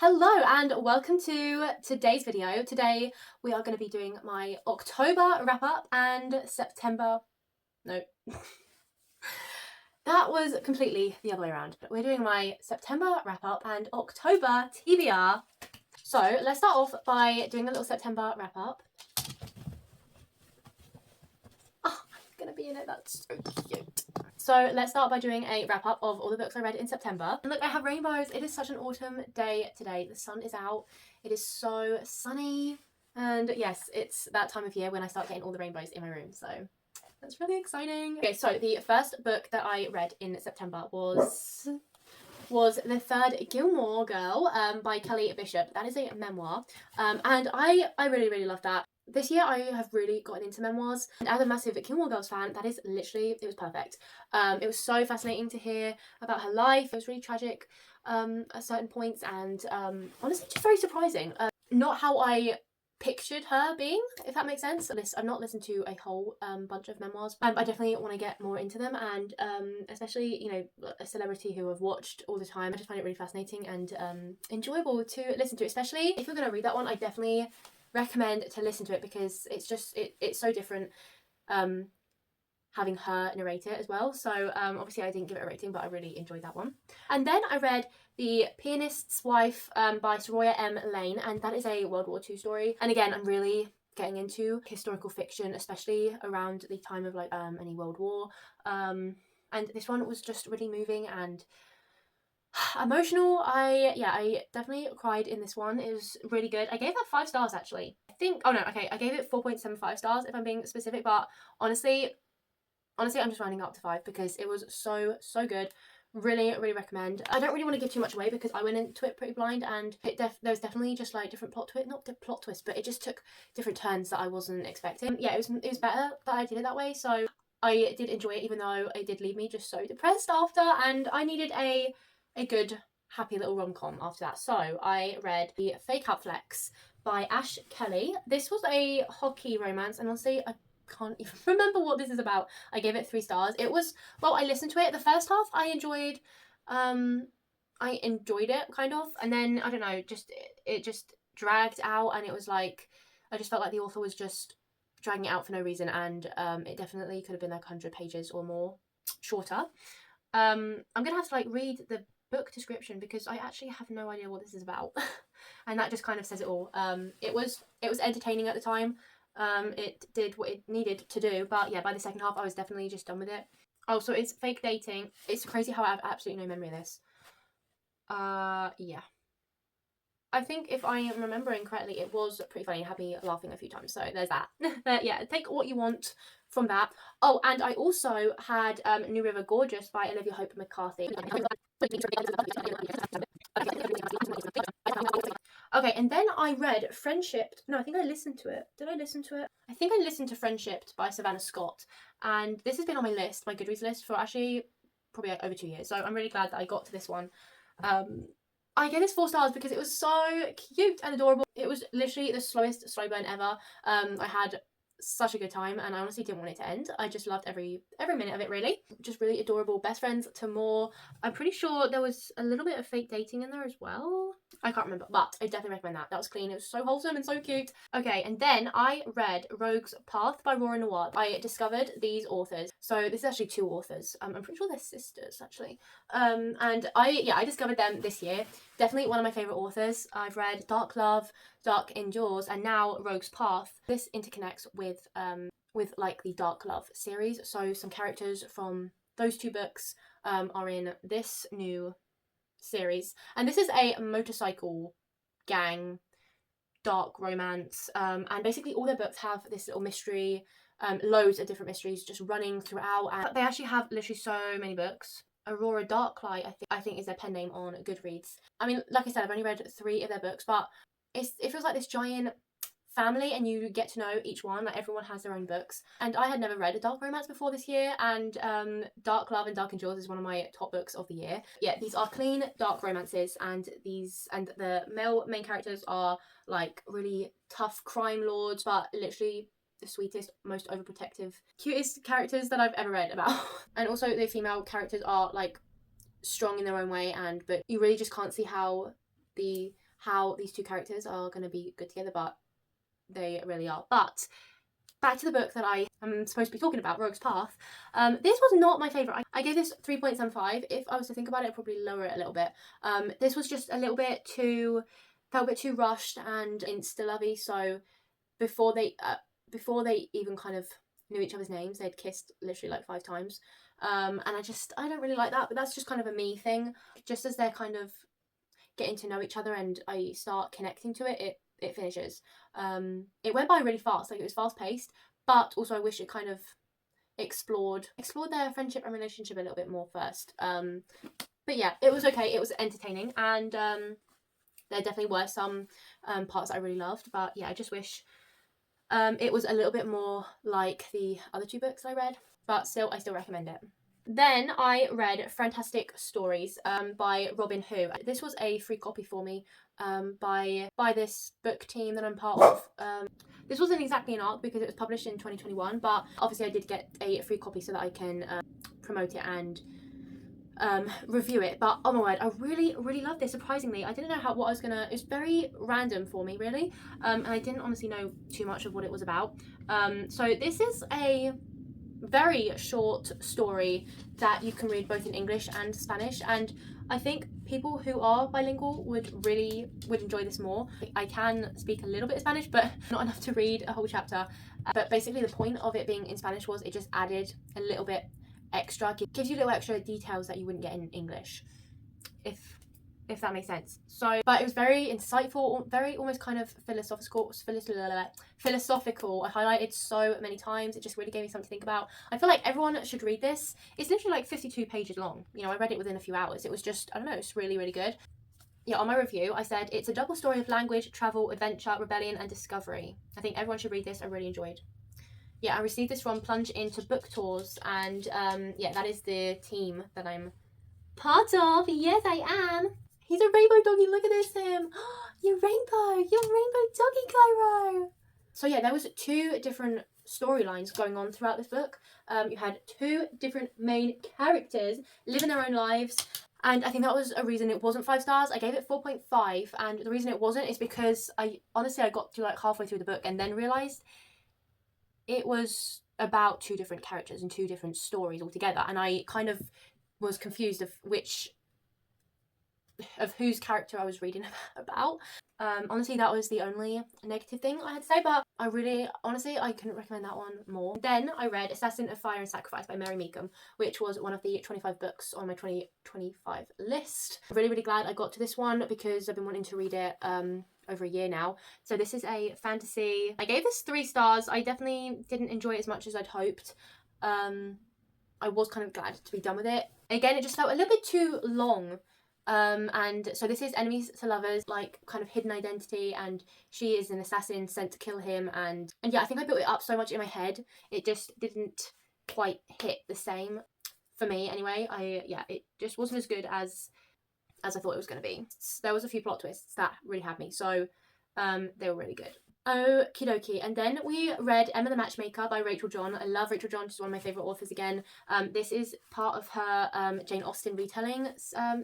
Hello and welcome to today's video. Today we are going to be doing my October wrap up and September, no, that was completely the other way around, but we're doing my September wrap up and October TBR. So let's start off by doing a little September wrap up. Oh, I'm going to be in it, that's so cute. So let's start by doing a wrap up of all the books I read in September. And look, I have rainbows. It is such an autumn day today. The sun is out. It is so sunny. And yes, it's that time of year when I start getting all the rainbows in my room. So that's really exciting. Okay, so the first book that I read in September was The Third Gilmore Girl by Kelly Bishop. That is a memoir. And I really love that. This year I have really gotten into memoirs, and as a massive Gilmore Girls fan, that is literally, it was perfect. It was so fascinating to hear about her life. It was really tragic at certain points, and honestly just very surprising. Not how I pictured her being, if that makes sense. I've not listened to a whole bunch of memoirs. I definitely want to get more into them, and especially, you know, a celebrity who I've watched all the time. I just find it really fascinating and enjoyable to listen to, especially if you're going to read that one. I definitely recommend to listen to it because it's just it's so different having her narrate it as well. So obviously I didn't give it a rating, but I really enjoyed that one. And then I read The Pianist's Wife by Saroya M. Lane, and that is a World War II story. And again, I'm really getting into historical fiction, especially around the time of like any world war, and this one was just really moving and emotional. I definitely cried in this one. It was really good. I gave that 5 stars actually. I gave it 4.75 stars if I'm being specific, but honestly I'm just rounding up to 5 because it was so good. Really recommend. I don't really want to give too much away because I went into it pretty blind, and there was definitely just like different plot twists, but it just took different turns that I wasn't expecting. Yeah, it was better that I did it that way. So I did enjoy it, even though it did leave me just so depressed after, and I needed a good happy little rom-com after that. So I read The Fake Out Flex by Ash Kelly. This was a hockey romance, and honestly I can't even remember what this is about. I gave it 3 stars. It was, well, I listened to it. The first half I enjoyed it kind of, and then I don't know, it just dragged out, and it was like I just felt like the author was just dragging it out for no reason, and it definitely could have been like 100 pages or more shorter. I'm gonna have to like read the book description because I actually have no idea what this is about. And that just kind of says it all. It was entertaining at the time. It did what it needed to do, but yeah, by the second half I was definitely just done with it. Oh, so it's fake dating. It's crazy how I have absolutely no memory of this. Yeah, I think if I am remembering correctly, it was pretty funny. It had me laughing a few times, so there's that. But yeah, take what you want from that. Oh, and I also had New River Gorgeous by Olivia Hope McCarthy. Okay, and then I read Friendshipped. No, I think I listened to it. Did I listen to it? I think I listened to Friendshipped by Savannah Scott, and this has been on my list, my Goodreads list, for actually probably like over 2 years. So I'm really glad that I got to this one. I gave this 4 stars because it was so cute and adorable. It was literally the slowest slow burn ever. I had such a good time, and I honestly didn't want it to end. I just loved every minute of it, really. Just really adorable. Best friends to more. I'm pretty sure there was a little bit of fake dating in there as well. I can't remember, but I definitely recommend that. That was clean. It was so wholesome and so cute. Okay, and then I read Rogue's Path by Roara Noir. I discovered these authors. So this is actually 2 authors. I'm pretty sure they're sisters, actually. And I discovered them this year. Definitely one of my favourite authors. I've read Dark Love, Dark Endures, and now Rogue's Path. This interconnects with like the Dark Love series. So some characters from those 2 books are in this new series, and this is a motorcycle gang dark romance, and basically all their books have this little mystery, loads of different mysteries just running throughout, and they actually have literally so many books. Aurora Darklight, I think is their pen name on Goodreads. I mean, like I said, I've only read 3 of their books, but it feels like this giant family, and you get to know each one. Like everyone has their own books, and I had never read a dark romance before this year, and Dark Love and Dark Endures is one of my top books of the year. Yeah, these are clean dark romances, and the male main characters are like really tough crime lords, but literally the sweetest, most overprotective, cutest characters that I've ever read about. And also the female characters are like strong in their own way, but you really just can't see how how these two characters are going to be good together, but they really are. But back to the book that I am supposed to be talking about, Rogue's Path. This was not my favourite. I gave this 3.75. If I was to think about it, I'd probably lower it a little bit. This was just a little bit too, felt a bit too rushed and insta-lovey. So before they even kind of knew each other's names, they'd kissed literally like 5 times. And I don't really like that, but that's just kind of a me thing. Just as they're kind of getting to know each other and I start connecting to it, it finishes. It went by really fast, like it was fast paced, but also I wish it kind of explored their friendship and relationship a little bit more first. But yeah, it was okay, it was entertaining, and there definitely were some parts I really loved, but yeah, I just wish it was a little bit more like the other 2 books I read, but I still recommend it. Then I read Fantastic Stories by Robin Hu. This was a free copy for me by this book team that I'm part of. This wasn't exactly an ARC because it was published in 2021, but obviously I did get a free copy so that I can promote it and review it. But oh my word, I really loved this. Surprisingly, I didn't know what I was gonna. It was very random for me, really, and I didn't honestly know too much of what it was about. So this is a very short story that you can read both in English and Spanish, and I think people who are bilingual would enjoy this more. I can speak a little bit of Spanish, but not enough to read a whole chapter. But basically the point of it being in Spanish was it just added a little bit extra, gives you little extra details that you wouldn't get in English, if that makes sense. So, but it was very insightful, very almost kind of philosophical. I highlighted so many times. It just really gave me something to think about. I feel like everyone should read this. It's literally like 52 pages long. You know, I read it within a few hours. It was just, I don't know, it's really good. Yeah, on my review, I said it's a double story of language, travel, adventure, rebellion, and discovery. I think everyone should read this. I really enjoyed. Yeah, I received this from Plunge Into Book Tours, and yeah, that is the team that I'm part of. Yes, I am. He's a rainbow doggy. Look at this, him. You're rainbow doggy, Cairo. So yeah, there was 2 different storylines going on throughout this book. You had 2 different main characters living their own lives, and I think that was a reason it wasn't 5 stars. I gave it 4.5, and the reason it wasn't is because I got to like halfway through the book and then realised it was about 2 different characters and 2 different stories altogether, and I kind of was confused of whose character I was reading about. Honestly, that was the only negative thing I had to say, but I couldn't recommend that one more. Then I read Assassin of Fire and Sacrifice by Mary Meekum, which was one of the 25 books on my 2025 list. I'm really glad I got to this one because I've been wanting to read it over a year now. So this is a fantasy. I gave this 3 stars. I definitely didn't enjoy it as much as I'd hoped. I was kind of glad to be done with it. Again, it just felt a little bit too long. And so this is enemies to lovers, like kind of hidden identity, and she is an assassin sent to kill him, and yeah, I think I built it up so much in my head, it just didn't quite hit the same for me anyway. It just wasn't as good as I thought it was going to be. There was a few plot twists that really had me, so they were really good. Okie dokie. And then we read Emma the Matchmaker by Rachel John. I love Rachel John. She's one of my favourite authors again. This is part of her Jane Austen retelling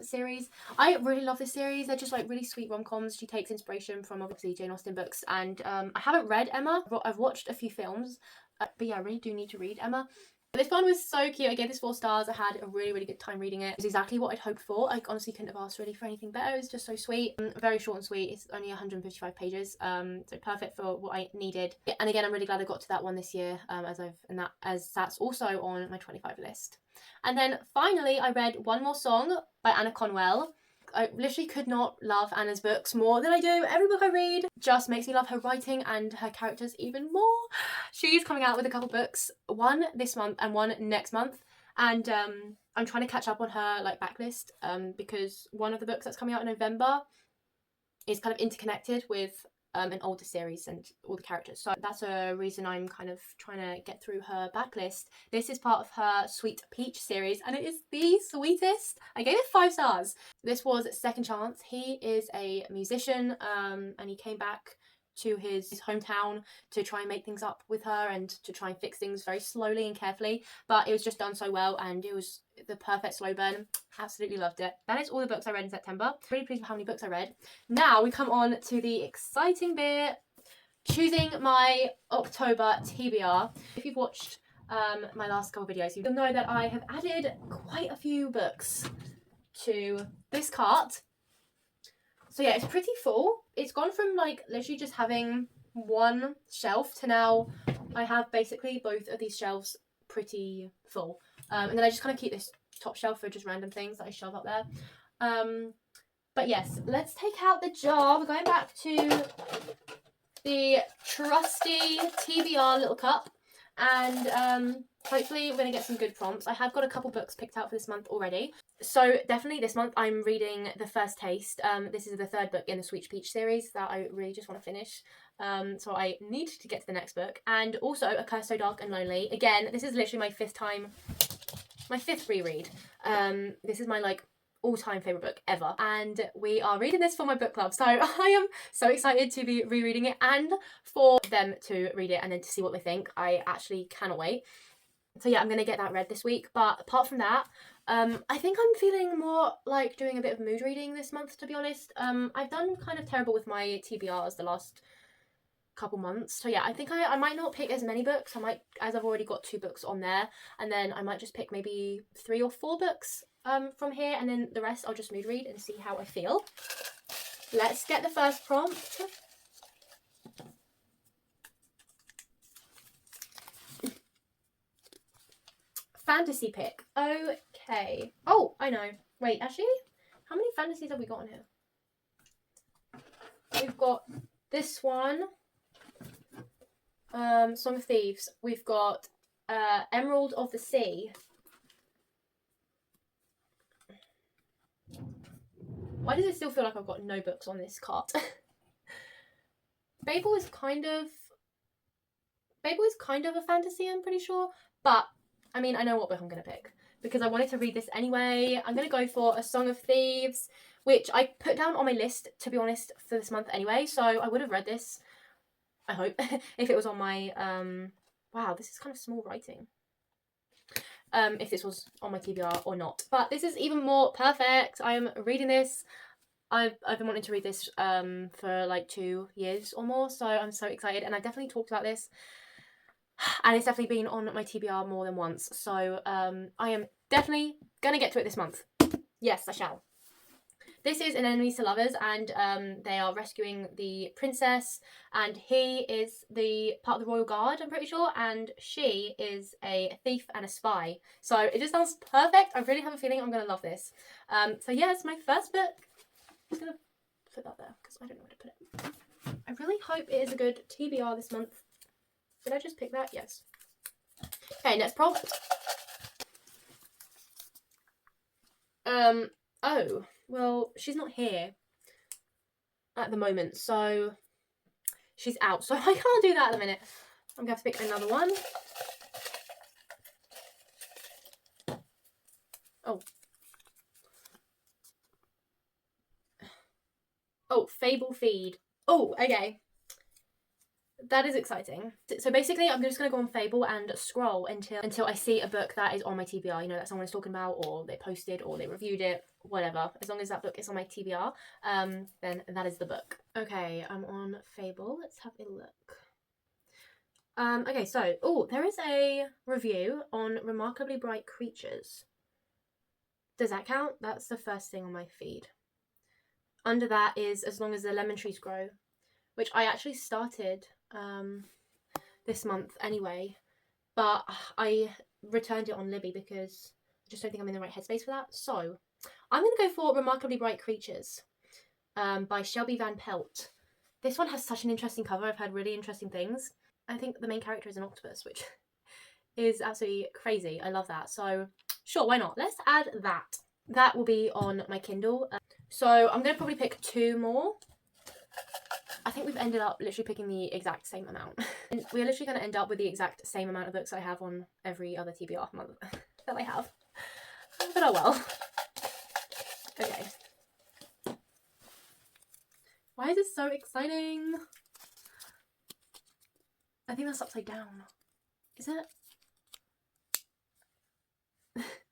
series. I really love this series. They're just like really sweet rom-coms. She takes inspiration from obviously Jane Austen books. And I haven't read Emma. I've watched a few films. But yeah, I really do need to read Emma. This one was so cute. I gave this 4 stars. I had a really good time reading it. It was exactly what I'd hoped for. I honestly couldn't have asked really for anything better. It was just so sweet. Very short and sweet. It's only 155 pages. So perfect for what I needed. And again, I'm really glad I got to that one this year, as that's also on my 25 list. And then finally, I read One More Song by Anna Conwell. I literally could not love Anna's books more than I do. Every book I read just makes me love her writing and her characters even more. She's coming out with a couple books, one this month and one next month, and I'm trying to catch up on her like backlist because one of the books that's coming out in November is kind of interconnected with an older series and all the characters, so that's a reason I'm kind of trying to get through her backlist. This is part of her Sweet Peach series, and it is the sweetest. I gave it 5 stars. This was Second Chance. He is a musician, and he came back to his hometown to try and make things up with her and to try and fix things very slowly and carefully, but it was just done so well, and it was the perfect slow burn. Absolutely loved it. That is all the books I read in September. Really pleased with how many books I read. Now we come on to the exciting bit, choosing my October TBR. If you've watched my last couple of videos, you'll know that I have added quite a few books to this cart. So yeah, it's pretty full. It's gone from like literally just having one shelf to now I have basically both of these shelves pretty full. And then I just kind of keep this top shelf for just random things that I shove up there. But yes, let's take out the jar. We're going back to the trusty TBR little cup, and hopefully we're gonna get some good prompts. I have got a couple books picked out for this month already, so definitely this month I'm reading The First Taste. This is the third book in the Sweet Peach series that I really just want to finish, so I need to get to the next book. And also A Curse So Dark and Lonely. Again, this is literally my fifth reread. This is my like all-time favourite book ever, and we are reading this for my book club, so I am so excited to be rereading it and for them to read it and then to see what they think. I actually cannot wait. So yeah, I'm gonna get that read this week. But apart from that, I think I'm feeling more like doing a bit of mood reading this month, to be honest. I've done kind of terrible with my TBRs the last couple months, so yeah, I think I might not pick as many books. I might, as I've already got 2 books on there, and then I might just pick maybe 3 or 4 books from here, and then the rest I'll just mood read and see how I feel. Let's get the first prompt. Fantasy pick. Okay. Oh, I know. Wait, actually, how many fantasies have we got on here? We've got this one, Song of Thieves. We've got Emerald of the Sea. Why does it still feel like I've got no books on this cart? Babel is kind of a fantasy, I'm pretty sure. But, I mean, I know what book I'm going to pick, because I wanted to read this anyway. I'm going to go for A Song of Thieves, which I put down on my list, to be honest, for this month anyway. So I would have read this, I hope, if it was on my... wow, this is kind of small writing. If this was on my TBR or not. But this is even more perfect. I am reading this. I've been wanting to read this for like 2 years or more, so I'm so excited. And I definitely talked about this, and it's definitely been on my TBR more than once. So I am definitely gonna get to it this month. Yes, I shall. This is an enemies to lovers, and they are rescuing the princess, and he is the part of the royal guard, I'm pretty sure, and she is a thief and a spy. So it just sounds perfect. I really have a feeling I'm going to love this. So yeah, it's my first book. I'm just going to put that there because I don't know where to put it. I really hope it is a good TBR this month. Did I just pick that? Yes. Okay, next prompt. Oh, well, she's not here at the moment, so she's out. So I can't do that at the minute. I'm going to have to pick another one. Oh, Fable Feed. Oh, okay. That is exciting. So basically, I'm just going to go on Fable and scroll until I see a book that is on my TBR, you know, that someone is talking about, or they posted, or they reviewed it, whatever. As long as that book is on my TBR, then that is the book. Okay, I'm on Fable. Let's have a look. Okay, so, oh, there is a review on Remarkably Bright Creatures. Does that count? That's the first thing on my feed. Under that is As Long as the Lemon Trees Grow, which I actually started this month anyway, but I returned it on Libby because I just don't think I'm in the right headspace for that. So I'm going to go for Remarkably Bright Creatures by Shelby Van Pelt. This one has such an interesting cover. I've heard really interesting things. I think the main character is an octopus, which is absolutely crazy. I love that. So sure, why not? Let's add that. That will be on my Kindle. So I'm going to probably pick 2 more. I think we've ended up literally picking the exact same amount. And we're literally going to end up with the exact same amount of books I have on every other TBR month that I have. But oh well. Okay. Why is this so exciting? I think that's upside down. Is it?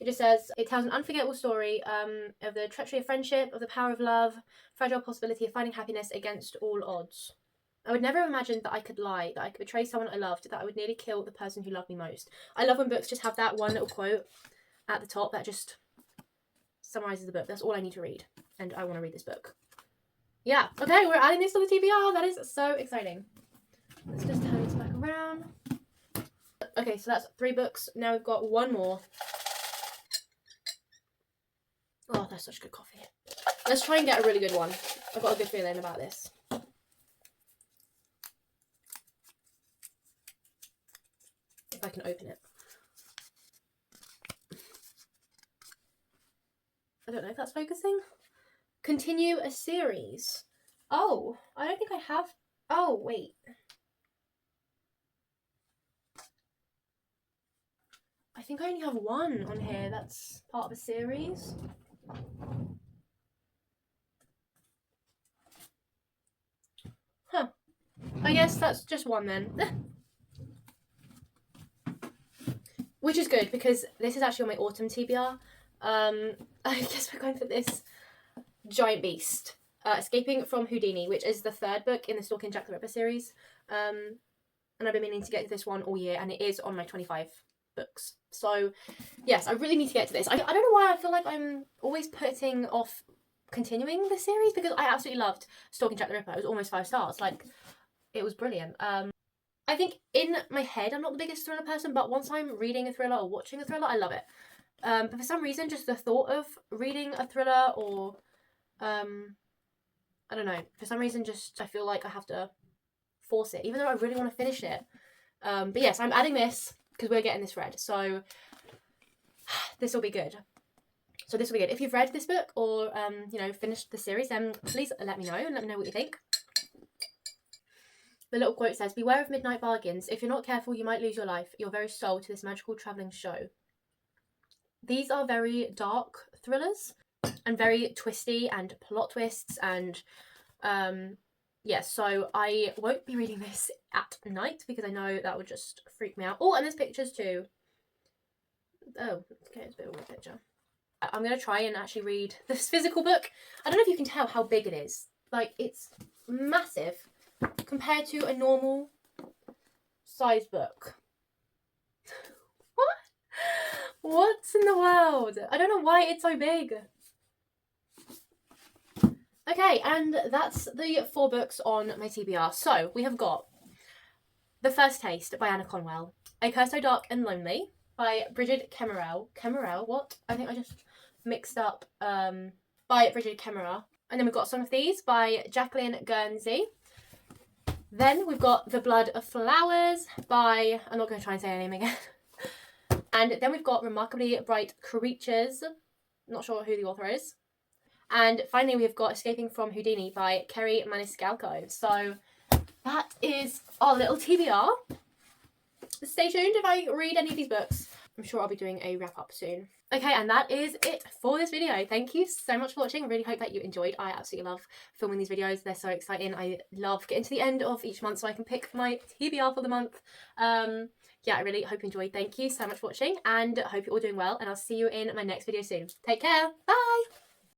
It just says, it tells an unforgettable story of the treachery of friendship, of the power of love, fragile possibility of finding happiness against all odds. I would never have imagined that I could lie, that I could betray someone I loved, that I would nearly kill the person who loved me most. I love when books just have that one little quote at the top that just summarises the book. That's all I need to read, and I want to read this book. Yeah, okay, we're adding this to the TBR. That is so exciting. Let's just turn this back around. Okay, so that's 3 books. Now we've got 1 more. Oh, that's such good coffee. Let's try and get a really good one. I've got a good feeling about this. If I can open it. I don't know if that's focusing. Continue a series. Oh, I don't think I have. Oh, wait. I think I only have 1 on here that's part of a series. Huh. I guess that's just 1 then. Which is good because this is actually on my autumn TBR. I guess we're going for this giant beast. Escaping from Houdini, which is the 3rd book in the 𝔬𝔬𝔫𝔱𝔢 the Ripper series. And I've been meaning to get to this one all year, and it is on my 25 books. So, yes, I really need to get to this. I don't know why I feel like I'm always putting off continuing the series, because I absolutely loved 𝔬𝔬𝔫𝔱 the Ripper. It was almost 5 stars. Like, it was brilliant. I think in my head, I'm not the biggest thriller person, but once I'm reading a thriller or watching a thriller, I love it. But for some reason, just the thought of reading a thriller or, I don't know, for some reason, just I feel like I have to force it, even though I really want to finish it. But yes, I'm adding this because we're getting this read. So this will be good. So this will be good. If you've read this book or, you know, finished the series, then please let me know and let me know what you think. The little quote says, "Beware of midnight bargains. If you're not careful, you might lose your life, your very soul, to this magical travelling show." These are very dark thrillers and very twisty and plot twists and yeah, so I won't be reading this at night because I know that would just freak me out. Oh, and there's pictures too. Oh, okay, it's a bit of a weird picture. I'm going to try and actually read this physical book. I don't know if you can tell how big it is. Like, it's massive compared to a normal size book. What? What's in the world? I don't know why it's so big. Okay, and that's the 4 books on my TBR. So, we have got The First Taste by Anna Conwell, A Curse So Dark and Lonely by Brigid 𝔑𝓫𝓫, what? I think I just mixed up, by Brigid 𝔑𝓫𝓫. And then we've got Song of Thieves by Jacqueline Guernsey. Then we've got The Blood of Flowers by, I'm not going to try and say her name again. And then we've got Remarkably Bright Creatures, not sure who the author is. And finally we've got Escaping from Houdini by Kerri Maniscalco. So that is our little TBR. Stay tuned if I read any of these books. I'm sure I'll be doing a wrap up soon. Okay, and that is it for this video. Thank you so much for watching. I really hope that you enjoyed. I absolutely love filming these videos. They're so exciting. I love getting to the end of each month so I can pick my TBR for the month. Yeah, I really hope you enjoyed. Thank you so much for watching and hope you're all doing well, and I'll see you in my next video soon. Take care. Bye.